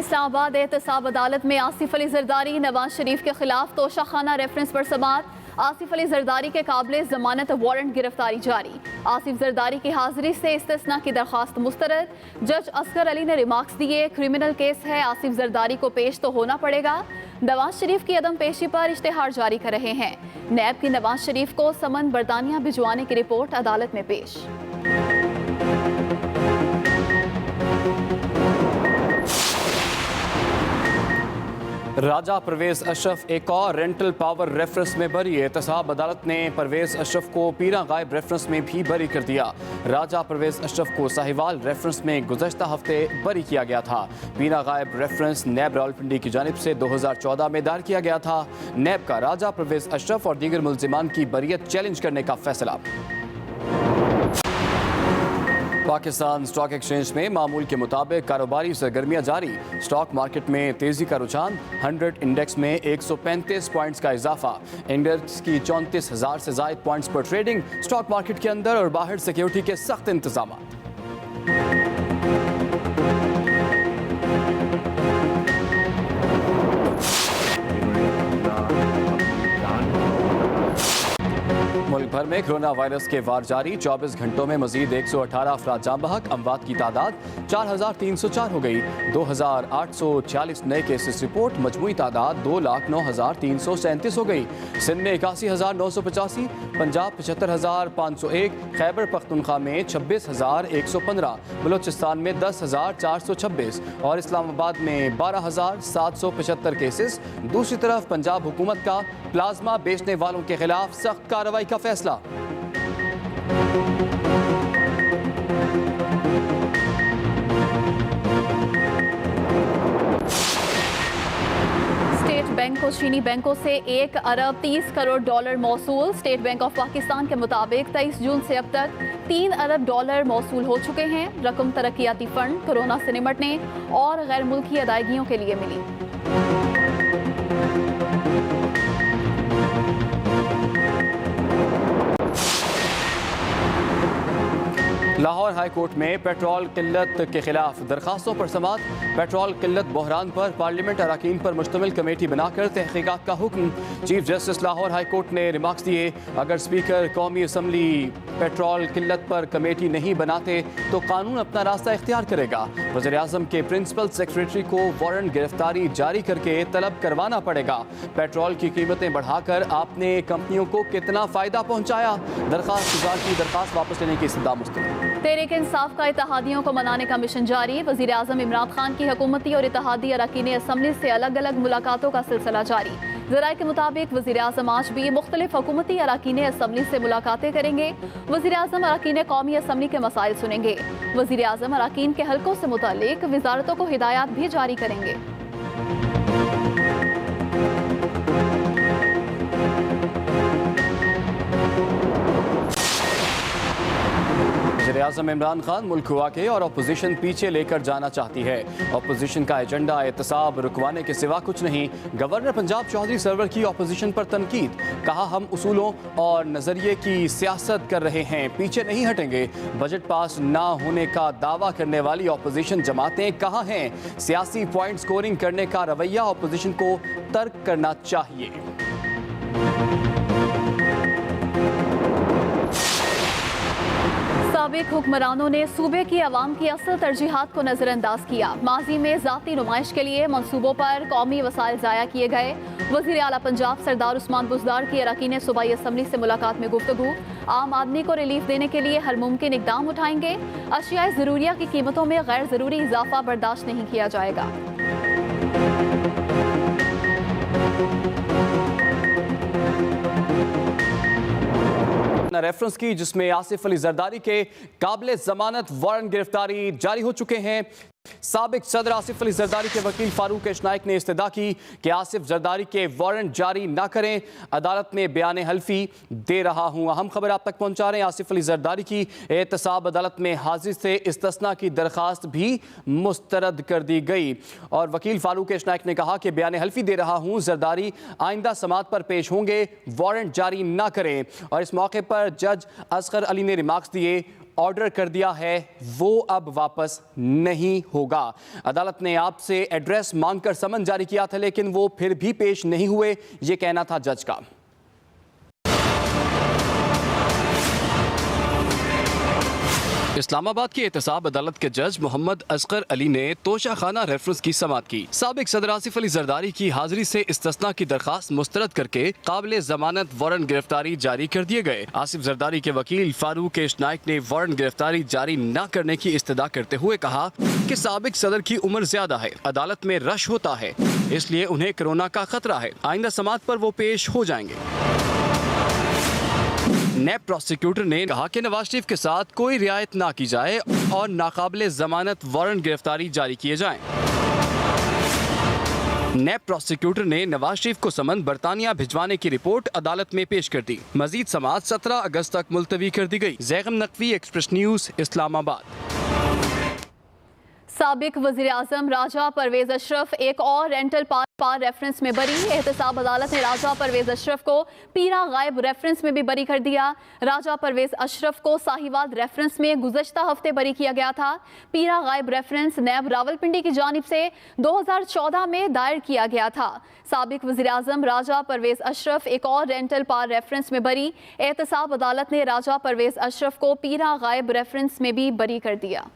इस्लामाबाद एहतसाब अदालत में आसिफ अली जरदारी नवाज शरीफ के खिलाफ तोशाखाना रेफरेंस पर समाअत। आसिफ अली जरदारी के काबिल जमानत वारंट गिरफ्तारी जारी। आसिफ जरदारी की हाजिरी से इस्तिस्ना की दरख्वास्त मुस्तरद। जज असगर अली ने रिमार्क्स दिए, क्रिमिनल केस है, आसिफ जरदारी को पेश तो होना पड़ेगा। नवाज शरीफ की अदम पेशी पर इश्तेहार जारी कर रहे हैं। नैब की नवाज शरीफ को समन बरतानिया भिजवाने की रिपोर्ट अदालत में पेश। राजा परवेज अशरफ एक और रेंटल पावर रेफरेंस में बरी। एहतसाब अदालत ने परवेज अशरफ को पीरा गायब रेफरेंस में भी बरी कर दिया। राजा परवेज अशरफ को साहिवाल रेफरेंस में गुज़श्ता हफ्ते बरी किया गया था। पीरा गायब रेफरेंस नैब रावलपिंडी की जानिब से 2014 में दायर किया गया था। नैब का राजा परवेज अशरफ और दीगर मुल्जिमान की बरीयत चैलेंज करने का फैसला। पाकिस्तान स्टॉक एक्सचेंज में मामूल के मुताबिक कारोबारी सरगर्मियां जारी। स्टॉक मार्केट में तेजी का रुझान। 100 इंडेक्स में 135 पॉइंट्स का इजाफा। इंडेक्स की 34,000 से ज़ायद पॉइंट्स पर ट्रेडिंग। स्टॉक मार्केट के अंदर और बाहर सिक्योरिटी के सख्त इंतजाम। मुल्क भर में कोरोना वायरस के वार जारी। 24 घंटों में मजीद 118 अफराद जाँ बहक। अमवात की तादाद 4,304 हो गई। 2,846 नए केसेस रिपोर्ट। मजमूई तादाद 2,09,337 हो गई। सिंध में 81,985, पंजाब 75,501, खैबर पख्तूनख्वा में 26,115, बलोचिस्तान में 10,426 और इस्लामाबाद में 12,775 केसेस। दूसरी तरफ पंजाब हुकूमत का प्लाज्मा बेचने वालों के खिलाफ सख्त कार्रवाई का फैसला। स्टेट बैंक को चीनी बैंकों से 1 अरब 30 करोड़ डॉलर मौसूल। स्टेट बैंक ऑफ पाकिस्तान के मुताबिक 23 जून से अब तक 3 अरब डॉलर मौसूल हो चुके हैं। रकम तरक्याती फंड, कोरोना से निपटने और गैर मुल्की अदायगियों के लिए मिली। लाहौर हाई कोर्ट में पेट्रोल किल्लत के खिलाफ दरखास्तों पर समाअत। पेट्रोल किल्लत बहरान पर पार्लियामेंट अरकान पर मुश्तमिल कमेटी बनाकर तहकीकात का हुक्म। Chief justice Lahore high court ने रिमार्क्स दिए, अगर स्पीकर कौमी असम्बली पेट्रोल किल्लत पर कमेटी नहीं बनाते तो कानून अपना रास्ता इख्तियार करेगा। वज़ीर आज़म के प्रिंसिपल सेक्रेटरी को वारंट गिरफ्तारी जारी करके तलब करवाना पड़ेगा। पेट्रोल की कीमतें बढ़ाकर आपने कंपनियों को कितना फ़ायदा पहुँचाया। दरख्वास्त गुजार की दरख्वास्त वापस लेने की इस्तदा मुस्तरद। तहरीक इंसाफ का इत्तेहादियों को मनाने का मिशन जारी। वज़ीर आज़म इमरान खान की हुकूमती और इत्तेहादी अरकान असम्बली से अलग अलग मुलाकातों का सिलसिला जारी। ज़राए के मुताबिक वज़ीर आज़म आज भी मुख्तलिफ हुकूमती अरकान असम्बली से मुलाकातें करेंगे। वज़ीर आज़म अरकान कौमी असम्बली के मसाइल सुनेंगे। वज़ीर आज़म अरकान के हल्कों से मुतालिक वज़ारतों को हिदायत भी जारी करेंगे। वज़ीर आज़म इमरान खान मुल्क हुआ के और अपोजिशन पीछे लेकर जाना चाहती है। अपोजिशन का एजेंडा एहतसाब रुकवाने के सिवा कुछ नहीं। गवर्नर पंजाब चौधरी सरवर की अपोजिशन पर तनकीद। कहा, हम उसूलों और नज़रिए की सियासत कर रहे हैं, पीछे नहीं हटेंगे। बजट पास ना होने का दावा करने वाली अपोजिशन जमातें कहाँ हैं। सियासी पॉइंट स्कोरिंग करने का रवैया अपोजिशन को तर्क करना चाहिए। साबिक हुक्मरानों ने सूबे की अवाम की असल तरजीहात को नजरअंदाज किया। माजी में जाती नुमाइश के लिए मनसूबों पर कौमी वसाइल ज़ाया किए गए। वज़ीर आला पंजाब सरदार उस्मान बुज़दार की अरकान सूबाई असम्बली से मुलाकात में गुफ्तगू। आम आदमी को रिलीफ देने के लिए हर मुमकिन इकदाम उठाएंगे। अशियाए ज़रूरिया की कीमतों में गैर ज़रूरी इजाफा बर्दाश्त नहीं किया जाएगा। रेफरेंस की जिसमें आसिफ अली जरदारी के काबिल जमानत वारंट गिरफ्तारी जारी हो चुके हैं। साबिक सदर आसिफ अली जरदारी के वकील फारूक नाइक ने इस्तदा की कि आसिफ जरदारी के वारंट जारी ना करें। अदालत में बयान हल्फी दे रहा हूं। अहम खबर आप तक पहुंचा रहे हैं। आसिफ अली जरदारी की एहतसाब अदालत में हाजिर से इस्तिस्ना की दरखास्त भी मुस्तरद कर दी गई और वकील फारूक नाइक ने कहा कि बयान हल्फी दे रहा हूं, जरदारी आइंदा समाअत पर पेश होंगे, वारंट जारी ना करें। और इस मौके पर जज असगर अली ने रिमार्क्स दिए, ऑर्डर कर दिया है वो अब वापस नहीं होगा। अदालत ने आपसे एड्रेस मांगकर समन जारी किया था, लेकिन वो फिर भी पेश नहीं हुए, ये कहना था जज का। इस्लामाबाद की एहतसाब अदालत के जज मोहम्मद असगर अली ने तोशाखाना रेफरेंस की समाअत की। साबिक सदर आसिफ अली जरदारी की हाजिरी से इस्तिस्ना की दरखास्त मुस्तरद करके काबिल जमानत वारंट गिरफ्तारी जारी कर दिए गए। आसिफ जरदारी के वकील फारूक नाइक ने वारंट गिरफ्तारी जारी न करने की इस्तदा करते हुए कहा कि साबिक सदर की उम्र ज्यादा है, अदालत में रश होता है, इसलिए उन्हें कोरोना का खतरा है, आइंदा समाअत पर वो पेश हो जाएंगे। नैब प्रोसिक्यूटर ने कहा कि नवाज शरीफ के साथ कोई रियायत ना की जाए और नाकाबिले जमानत वारंट गिरफ्तारी जारी किए जाएं। नैब प्रोसिक्यूटर ने नवाज शरीफ को समन बरतानिया भिजवाने की रिपोर्ट अदालत में पेश कर दी। मजीद समाअत 17 अगस्त तक मुलतवी कर दी गई। Zaigham Naqvi, express news, Islamabad. साबिक वज़ीर आज़म राजा परवेज अशरफ एक और रेंटल पार रेफरेंस में बरी। एहतसाब अदालत ने राजा परवेज अशरफ को पीरा गायब रेफरेंस में भी बरी कर दिया। राजा परवेज अशरफ को साहिवाल रेफरेंस में गुज़श्ता हफ्ते बरी किया गया था। पीरा गायब रेफरेंस नैब रावलपिंडी की जानिब से 2014 में दायर किया गया था। साबिक वज़ीर आज़म राजा परवेज अशरफ एक और रेंटल पार रेफरेंस में बरी। एहतसाब अदालत ने राजा परवेज अशरफ को पीरा गायब रेफरेंस में भी बरी कर दिया।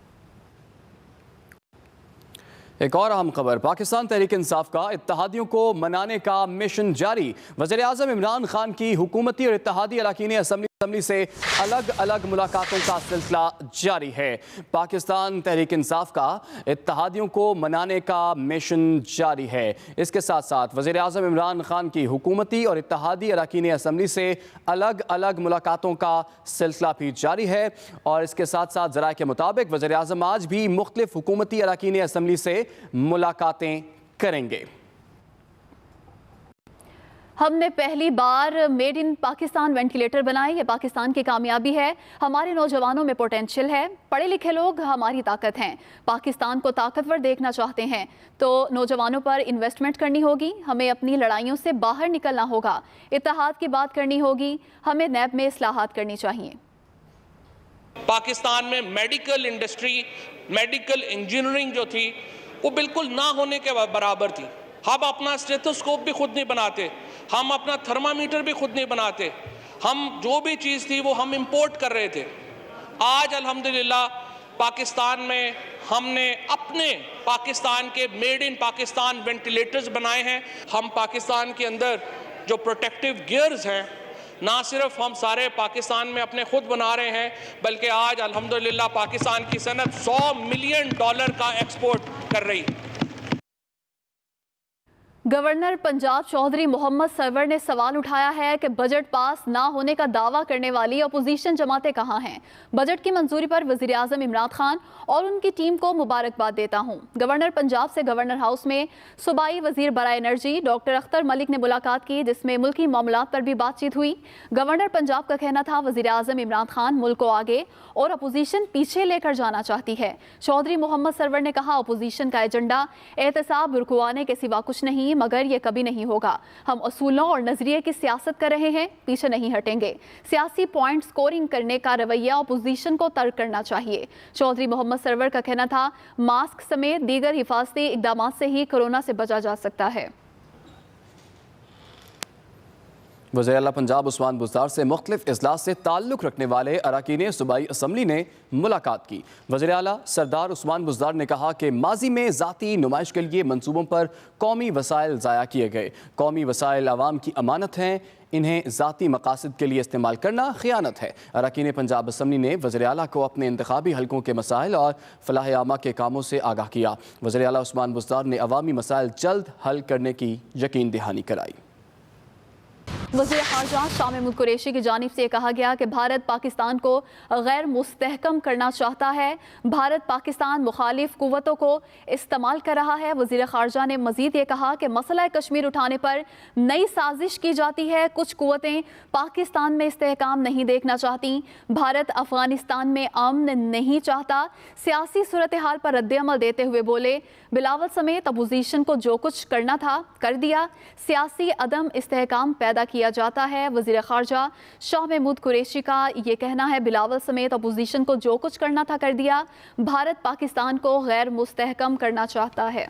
एक और अहम खबर, पाकिस्तान तहरीक इंसाफ का इत्तेहादियों को मनाने का मिशन जारी। वज़ीर आज़म इमरान खान की हुकूमती और इत्तेहादी अरकान असम्बली से अलग अलग मुलाकातों का सिलसिला जारी है। पाकिस्तान तहरीक इंसाफ का इत्तेहादियों को मनाने का मिशन जारी है। इसके साथ साथ वज़ीर आज़म इमरान खान की हुकूमती और इत्तेहादी अरकान असम्बली से अलग अलग मुलाकातों का सिलसिला भी जारी है। और इसके साथ साथ ज़राए के मुताबिक वज़ीर आज़म आज भी मुख्तलिफ हुकूमती अरकान असम्बली से मुलाकातें करेंगे। हमने पहली बार मेड इन पाकिस्तान वेंटिलेटर बनाए, ये पाकिस्तान की कामयाबी है। हमारे नौजवानों में पोटेंशियल है, पढ़े लिखे लोग हमारी ताकत हैं। पाकिस्तान को ताकतवर देखना चाहते हैं तो नौजवानों पर इन्वेस्टमेंट करनी होगी। हमें अपनी लड़ाइयों से बाहर निकलना होगा, इत्तेहाद की बात करनी होगी। हमें नैब में इस्लाहात करनी चाहिए। पाकिस्तान में मेडिकल इंडस्ट्री, मेडिकल इंजीनियरिंग जो थी वो बिल्कुल ना होने के बराबर थी। हम अपना स्टेथोस्कोप भी खुद नहीं बनाते, हम अपना थर्मामीटर भी खुद नहीं बनाते, हम जो भी चीज़ थी वो हम इंपोर्ट कर रहे थे। आज अल्हम्दुलिल्लाह पाकिस्तान में हमने अपने पाकिस्तान के मेड इन पाकिस्तान वेंटिलेटर्स बनाए हैं। हम पाकिस्तान के अंदर जो प्रोटेक्टिव गियर्स हैं ना सिर्फ हम सारे पाकिस्तान में अपने खुद बना रहे हैं, बल्कि आज अल्हम्दुलिल्लाह पाकिस्तान की सनत $100 मिलियन का एक्सपोर्ट कर रही है। गवर्नर पंजाब चौधरी मोहम्मद सरवर ने सवाल उठाया है कि बजट पास ना होने का दावा करने वाली अपोजिशन जमातें कहाँ हैं। बजट की मंजूरी पर वज़ीर आज़म इमरान खान और उनकी टीम को मुबारकबाद देता हूँ। गवर्नर पंजाब से गवर्नर हाउस में सूबाई वज़ीर बराए एनर्जी डॉक्टर अख्तर मलिक ने मुलाकात की, जिसमें मुल्की मामलात पर भी बातचीत हुई। गवर्नर पंजाब का कहना था वज़ीर आज़म इमरान खान मुल्क को आगे और अपोजिशन पीछे लेकर जाना चाहती है। चौधरी मोहम्मद सरवर ने कहा अपोजिशन का एजेंडा एहतसाब रुकवाने के सिवा कुछ नहीं, मगर यह कभी नहीं होगा। हम असूलों और नजरिए की सियासत कर रहे हैं, पीछे नहीं हटेंगे। सियासी पॉइंट स्कोरिंग करने का रवैया अपोजिशन को तर्क करना चाहिए। चौधरी मोहम्मद सरवर का कहना था मास्क समेत दीगर हिफाजती इकदाम से ही कोरोना से बचा जा सकता है। वज़ीर आला पंजाब उस्मान बुज़दार से मुख्तलिफ इजलास से ताल्लुक़ रखने वाले अरकान सूबाई असम्बली ने मुलाकात की। वज़ीर आला सरदार उस्मान बुज़दार ने कहा कि माजी में ज़ाती नुमाइश के लिए मनसूबों पर कौमी वसाइल ज़ाया किए गए। कौमी वसाइल आवाम की अमानत हैं, इन्हें ज़ाती मकासद के लिए इस्तेमाल करना खियानत है। अरकान पंजाब असम्बली ने वज़ीर आला को अपने इंतखाबी हलकों के मसाइल और फलाह आमा के कामों से आगाह किया। वज़ीर आला उस्मान बुज़दार ने अवामी मसाइल जल्द हल करने की यकीन दहानी कराई। वज़ीर ख़ारजा शाह महमूद कुरैशी की जानिब से कहा गया कि भारत पाकिस्तान को गैर मुस्तहकम करना चाहता है। भारत पाकिस्तान मुखालिफ कुव्वतों को इस्तेमाल कर रहा है। वज़ीर ख़ारजा ने मज़ीद ये कहा कि मसला कश्मीर उठाने पर नई साजिश की जाती है। कुछ कुव्वतें पाकिस्तान में इस्तेहकाम नहीं देखना चाहती। भारत अफ़गानिस्तान में अमन नहीं चाहता। सियासी सूरत हाल पर रद्द-ए-अमल देते हुए बोले बिलावल समेत अपोजिशन को जो कुछ करना था कर दिया। सियासी अदम इस्तेहकाम पैदा किया किया जाता है। वज़ीर ख़ारजा शाह महमूद कुरैशी का ये कहना है, बिलावल समेत अपोजिशन को जो कुछ करना था कर दिया, भारत पाकिस्तान को गैर मुस्तहकम करना चाहता है।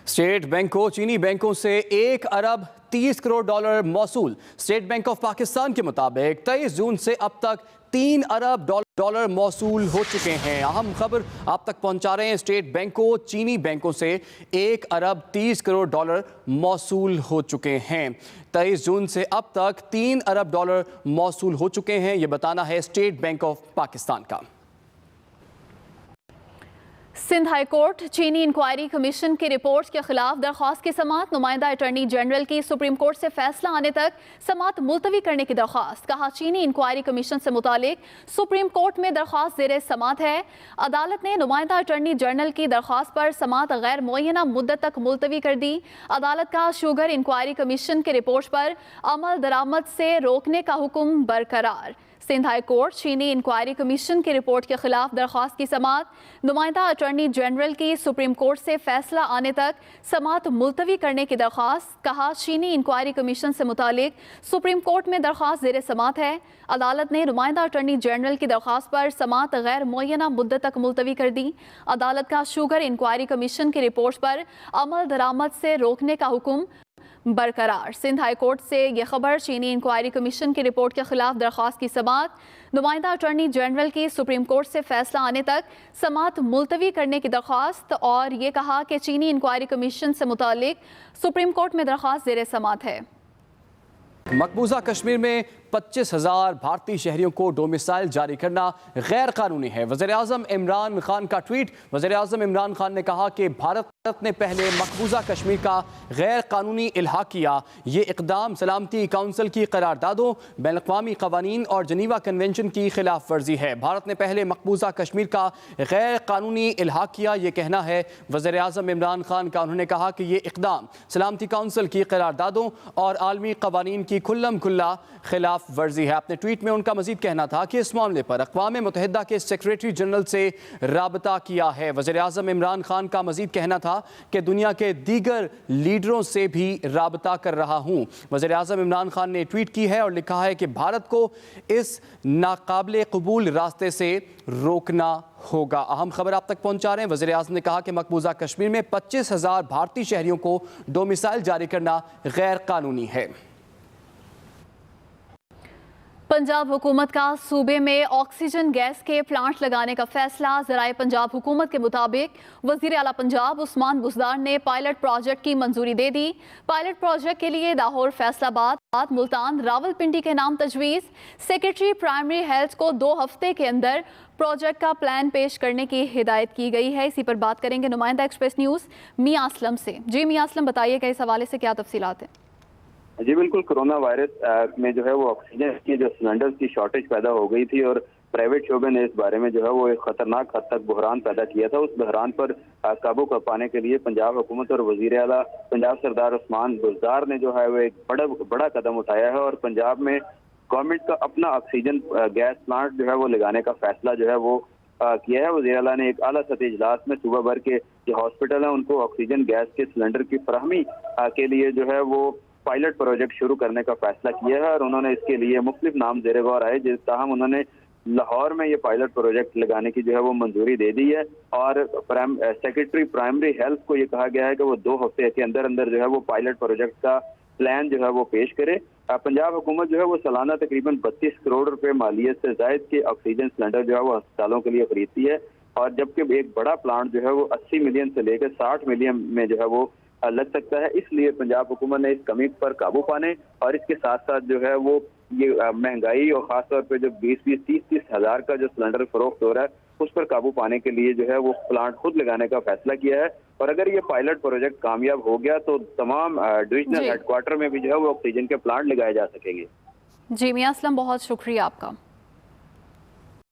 स्टेट बैंक को चीनी बैंकों से 1 अरब 30 करोड़ डॉलर मौसूल। स्टेट बैंक ऑफ पाकिस्तान के मुताबिक 23 जून से अब तक 3 अरब डॉलर मौसूल हो चुके हैं। अहम खबर आप तक पहुंचा रहे हैं। स्टेट बैंक को चीनी बैंकों से 1 अरब 30 करोड़ डॉलर मौसूल हो चुके हैं। 23 जून से अब तक 3 अरब डॉलर मौसूल हो चुके हैं, ये बताना है स्टेट बैंक ऑफ पाकिस्तान का। सिंध हाई कोर्ट चीनी इंक्वायरी कमीशन की रिपोर्ट के खिलाफ दरख्वास्त की समाअत। नुमाइंदा अटॉर्नी जनरल की सुप्रीम कोर्ट से फैसला आने तक समाअत मुलतवी करने की दरख्वास्त। कहा, चीनी इंक्वायरी कमीशन से मुतालिक सुप्रीम कोर्ट में दरख्वास्त ज़ेर समाअत है। अदालत ने नुमाइंदा अटॉर्नी जनरल की दरख्वास्त पर समाअत गैर मुअय्यना मुद्दत तक मुलतवी कर दी। अदालत का शुगर इंक्वायरी कमीशन की रिपोर्ट पर अमल दरामद से रोकने का हुक्म बरकरार। सिंध हाई कोर्ट चीनी इंक्वायरी कमीशन की रिपोर्ट के खिलाफ दरख्वास्त की समाअत। नुमाइंदा अटॉर्नी जनरल की सुप्रीम कोर्ट से फैसला आने तक समाअत मुलतवी करने की दरख्वास्त। कहा, चीनी इंक्वायरी कमीशन से मुतालिक सुप्रीम कोर्ट में दरख्वास्त ज़ेर समाअत है। अदालत ने नुमाइंदा अटॉर्नी जनरल की दरख्वास्त पर समाअत गैर मुअय्यना मुद्दत तक मुलतवी कर दी। अदालत का शुगर इंक्वायरी कमीशन की रिपोर्ट पर अमल दरामद से रोकने का हुक्म बरकरार। सिंध हाई कोर्ट से यह खबर। चीनी इंक्वायरी कमीशन की रिपोर्ट के खिलाफ दरख्वास्त की समाअत। नुमाइंदा अटॉर्नी जनरल की सुप्रीम कोर्ट से फैसला आने तक समाअत मुलतवी करने की दरख्वास्त। और ये कहा कि चीनी इंक्वायरी कमीशन से मुतालिक सुप्रीम कोर्ट में दरख्वास्त ज़ेर समाअत है। मकबूजा कश्मीर में 25,000 भारतीय शहरियों को डोमिसाइल जारी करना गैर कानूनी है। वज़ीर-ए-आज़म इमरान खान का ट्वीट। वज़ीर-ए-आज़म इमरान खान ने कहा कि भारत ने पहले मकबूजा कश्मीर का गैर कानूनी इल्हा किया। ये इक़दाम सलामती काउंसिल की करारदादों, बैनुल-अक़वामी क़वानीन और जनीवा कन्वेंशन की खिलाफ वर्जी है। भारत ने पहले मकबूजा कश्मीर का गैर कानूनी इल्हा किया, ये कहना है वज़ीर-ए-आज़म इमरान खान का। उन्होंने कहा कि ये इक़दाम सलामती काउंसिल की करारदादों और आलमी क़वानीन की खुल्लम खुल्ला खिलाफ वर्जी है। अपने ट्वीट में उनका मजीद कहना था कि इस मामले पर अक़वाम मुत्तहिदा के सेक्रेटरी जनरल से राबता किया है। वज़ीर-ए-आज़म इमरान खान का मजीद कहना था कि दुनिया के दीगर लीडरों से भी राबता कर रहा हूँ। वज़ीर-ए-आज़म इमरान खान ने ट्वीट की है और लिखा है कि भारत को इस नाकाबिले कबूल रास्ते से रोकना होगा। अहम खबर आप तक पहुँचा रहे हैं। वज़ीर-ए-आज़म ने कहा कि मकबूजा कश्मीर में 25,000 भारतीय शहरियों को डोमिसाइल जारी करना गैर कानूनी है। पंजाब हुकूमत का सूबे में ऑक्सीजन गैस के प्लांट लगाने का फैसला। ज़राए पंजाब हुकूमत के मुताबिक वज़ीर आला पंजाब उस्मान बुज़दार ने पायलट प्रोजेक्ट की मंजूरी दे दी। पायलट प्रोजेक्ट के लिए लाहौर, फैसलाबाद, मुल्तान, रावलपिंडी के नाम तजवीज़। सेक्रेटरी प्राइमरी हेल्थ को 2 हफ्ते के अंदर प्रोजेक्ट का प्लान पेश करने की हिदायत की गई है। इसी पर बात करेंगे नुमाइंदा एक्सप्रेस न्यूज़ मियां असलम से। जी मियां असलम, बताइएगा इस हवाले से क्या तफसीलात हैं? जी बिल्कुल, कोरोना वायरस में जो है वो ऑक्सीजन की जो सिलेंडर्स की शॉर्टेज पैदा हो गई थी और प्राइवेट शोबे ने इस बारे में जो है वो एक खतरनाक हद तक बहरान पैदा किया था। उस बहरान पर काबू पाने के लिए पंजाब हुकूमत और वज़ीर आला पंजाब सरदार उस्मान बुज़दार ने जो है वो एक बड़ा कदम उठाया है और पंजाब में गवर्नमेंट का अपना ऑक्सीजन गैस प्लांट जो है वो लगाने का फैसला जो है वो किया है। वज़ीर आला ने एक आला सतही इजलास में सूबा भर के जो हॉस्पिटल हैं उनको ऑक्सीजन गैस के सिलेंडर की फराहमी के लिए जो है वो पायलट प्रोजेक्ट शुरू करने का फैसला किया है और उन्होंने इसके लिए मुख्तलिफ नाम ज़ेर गौर आए, जिस ताहम उन्होंने लाहौर में ये पायलट प्रोजेक्ट लगाने की जो है वो मंजूरी दे दी है और सेक्रेटरी प्राइमरी हेल्थ को ये कहा गया है कि वो 2 हफ्ते के अंदर अंदर जो है वो पायलट प्रोजेक्ट का प्लान जो है वो पेश करे। पंजाब हुकूमत जो है वो सालाना तकरीबन 32 करोड़ रुपए मालियत से जायद के ऑक्सीजन सिलेंडर जो है वो अस्पतालों के लिए खरीदती है और जबकि एक बड़ा प्लांट जो है वो 80 मिलियन से लेकर 60 मिलियन में जो है वो लग सकता है। इसलिए पंजाब हुकूमत ने इस कमी पर काबू पाने और इसके साथ साथ जो है वो ये महंगाई और खासतौर पे जो 20-20, 30-30 हज़ार का जो सिलेंडर फरोख्त हो रहा है उस पर काबू पाने के लिए जो है वो प्लांट खुद लगाने का फैसला किया है और अगर ये पायलट प्रोजेक्ट कामयाब हो गया तो तमाम डिविजनल हेडक्वार्टर में भी जो है वो ऑक्सीजन के प्लांट लगाए जा सकेंगे। जी मियां असलम, बहुत शुक्रिया आपका।